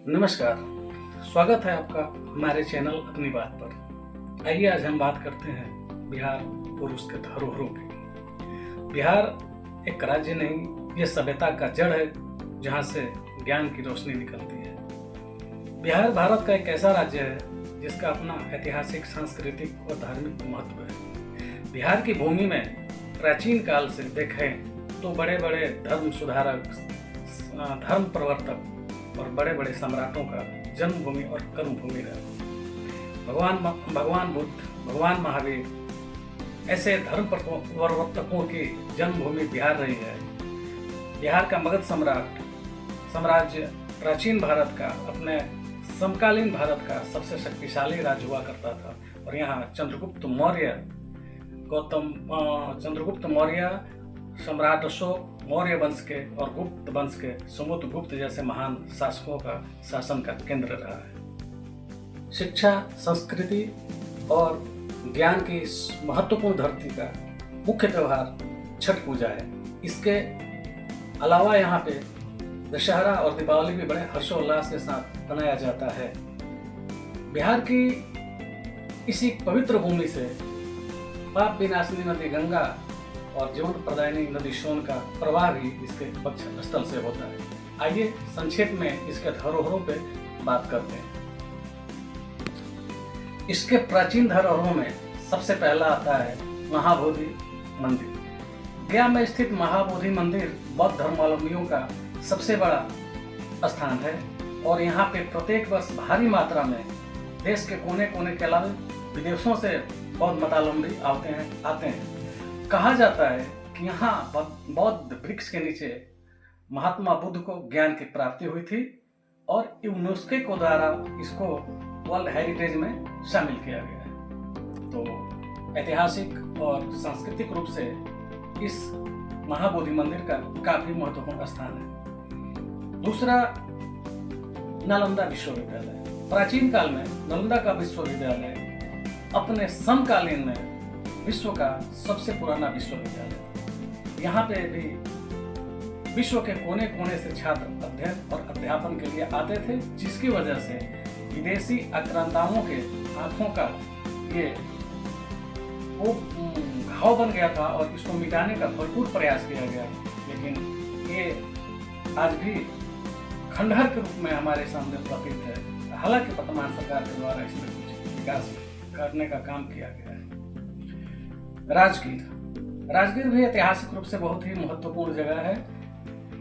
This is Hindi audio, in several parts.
नमस्कार। स्वागत है आपका हमारे चैनल अपनी बात पर। आइए आज हम बात करते हैं बिहार और उसके धरोहरों की। बिहार एक राज्य नहीं, यह सभ्यता का जड़ है जहां से ज्ञान की रोशनी निकलती है। बिहार भारत का एक ऐसा राज्य है जिसका अपना ऐतिहासिक, सांस्कृतिक और धार्मिक महत्व है। बिहार की भूमि में प्राचीन काल से देखें तो बड़े बड़े धर्म सुधारक, धर्म प्रवर्तक और बड़े बड़े सम्राटों का जन्मभूमि और कर्मभूमि रहा। भगवान बुद्ध, भगवान महावीर ऐसे धर्म प्रवर्तकों की जन्मभूमि बिहार रही है। बिहार का मगध साम्राज्य प्राचीन भारत का, अपने समकालीन भारत का सबसे शक्तिशाली राज्य हुआ करता था। और यहाँ चंद्रगुप्त मौर्य, सम्राट अशोक, मौर्य वंश के और गुप्त वंश के समुद्रगुप्त जैसे महान शासकों का शासन का केंद्र रहा है। शिक्षा, संस्कृति और ज्ञान की इस महत्वपूर्ण धरती का मुख्य त्योहार छठ पूजा है। इसके अलावा यहाँ पे दशहरा और दीपावली भी बड़े हर्षोल्लास के साथ मनाया जाता है। बिहार की इसी पवित्र भूमि से पाप विनाशिनी नदी गंगा और जीवन प्रदायिनी नदी सोन का प्रवाह भी इसके वक्ष स्थल से होता है। आइए संक्षेप में इसके धरोहरों पे बात करते हैं। इसके प्राचीन धरोहरों में सबसे पहला आता है महाबोधि मंदिर। गया में स्थित महाबोधि मंदिर बौद्ध धर्मावलंबियों का सबसे बड़ा स्थान है और यहाँ पे प्रत्येक वर्ष भारी मात्रा में देश के कोने कोने के अलावा विदेशों से बौद्ध मतावलंबी आते हैं। कहा जाता है कि यहाँ बौद्ध वृक्ष के नीचे महात्मा बुद्ध को ज्ञान की प्राप्ति हुई थी और यूनेस्को के द्वारा इसको वर्ल्ड हेरिटेज में शामिल किया गया है। तो ऐतिहासिक और सांस्कृतिक रूप से इस महाबोधि मंदिर का काफी महत्वपूर्ण स्थान है। दूसरा, नालंदा विश्वविद्यालय। प्राचीन काल में नालंदा का विश्वविद्यालय अपने समकालीन में विश्व का सबसे पुराना विश्वविद्यालय। यहाँ पे भी विश्व के कोने कोने से छात्र अध्ययन और अध्यापन के लिए आते थे, जिसकी वजह से विदेशी आक्रांताओं के आंखों का ये वो घाव बन गया था और इसको मिटाने का भरपूर प्रयास किया गया। लेकिन ये आज भी खंडहर के रूप में हमारे सामने उपस्थित है। हालांकि वर्तमान सरकार के द्वारा इसमें कुछ विकास करने का काम किया गया है। राजगीर भी ऐतिहासिक रूप से बहुत ही महत्वपूर्ण जगह है।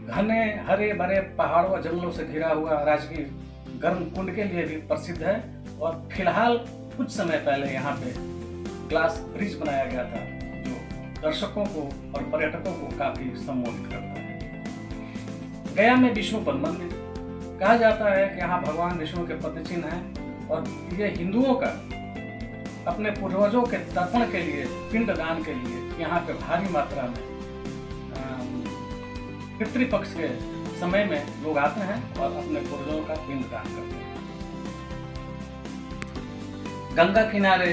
घने हरे भरे पहाड़ों और जंगलों से घिरा हुआ राजगीर गर्म कुंड के लिए भी प्रसिद्ध है और फिलहाल कुछ समय पहले यहाँ पे ग्लास ब्रिज बनाया गया था जो दर्शकों को और पर्यटकों को काफी सम्मोहित करता है। गया में विष्णुपद मंदिर। कहा जाता है कि यहाँ भगवान विष्णु के पद चिन्ह हैं और ये हिंदुओं का अपने पूर्वजों के तर्पण के लिए, पिंडदान के लिए यहाँ पे भारी मात्रा में पितृपक्ष के समय में लोग आते हैं और अपने पूर्वजों का पिंडदान करते हैं। गंगा किनारे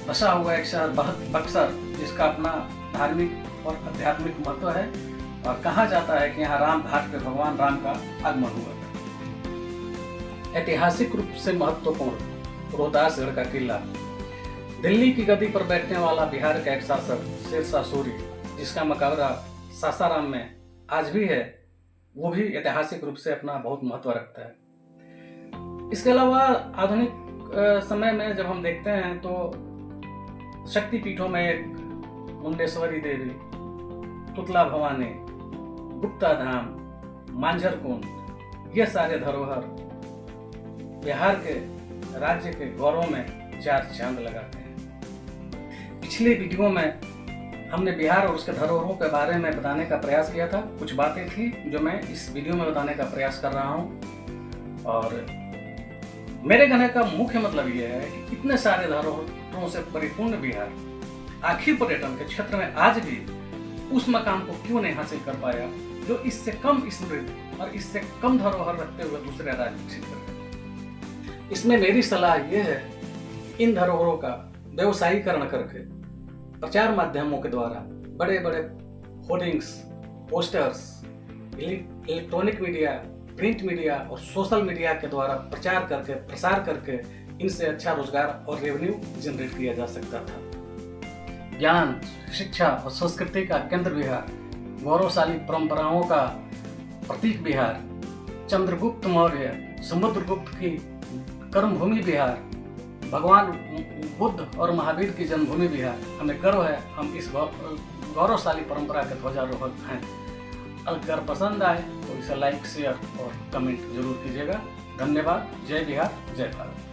बसा हुआ एक शहर बक्सर, जिसका अपना धार्मिक और आध्यात्मिक महत्व है और कहा जाता है कि यहाँ राम घाट पे भगवान राम का आगमन हुआ था। ऐतिहासिक रूप से महत्वपूर्ण रोहतासगढ़ का किला। दिल्ली की गद्दी पर बैठने वाला बिहार का एक शासक शेरशाह सूरी, जिसका मकबरा सासाराम में आज भी है, वो भी ऐतिहासिक रूप से अपना बहुत महत्व रखता है। इसके अलावा आधुनिक समय में जब हम देखते हैं तो शक्तिपीठों में एक मुंडेश्वरी देवी, तुतला भवानी, गुप्ता धाम, मांझर कुंड, ये सारे धरोहर बिहार के राज्य के गौरव में चार चांद लगाते हैं। पिछले वीडियो में हमने बिहार और उसके धरोहरों के बारे में बताने का प्रयास किया था। कुछ बातें थी जो मैं इस वीडियो में बताने का प्रयास कर रहा हूँ और मेरे कहने का मुख्य मतलब यह है कि इतने सारे धरोहरों से परिपूर्ण बिहार आखिर पर्यटन के क्षेत्र में आज भी उस मकाम को क्यों नहीं हासिल कर पाया जो इससे कम समृद्ध और इससे कम धरोहर रखते हुए दूसरे राज्य विकसित कर गए। इसमें मेरी सलाह यह है कि इन धरोहरों का व्यवसायीकरण करके प्रचार माध्यमों के द्वारा बड़े बड़े hoardings, posters, electronic media, print media और सोशल मीडिया के द्वारा प्रचार करके प्रसार करके इनसे अच्छा रोजगार और रेवेन्यू जनरेट किया जा सकता था। ज्ञान, शिक्षा और संस्कृति का केंद्र बिहार, गौरवशाली परंपराओं का प्रतीक बिहार, चंद्रगुप्त मौर्य, समुद्रगुप्त की कर्मभूमि बिहार, भगवान बुद्ध और महावीर की जन्मभूमि बिहार। हमें गर्व है हम इस गौरवशाली परंपरा के ध्वजारोहक हैं। अगर पसंद आए तो इसे लाइक, शेयर और कमेंट जरूर कीजिएगा। धन्यवाद। जय बिहार, जय भारत।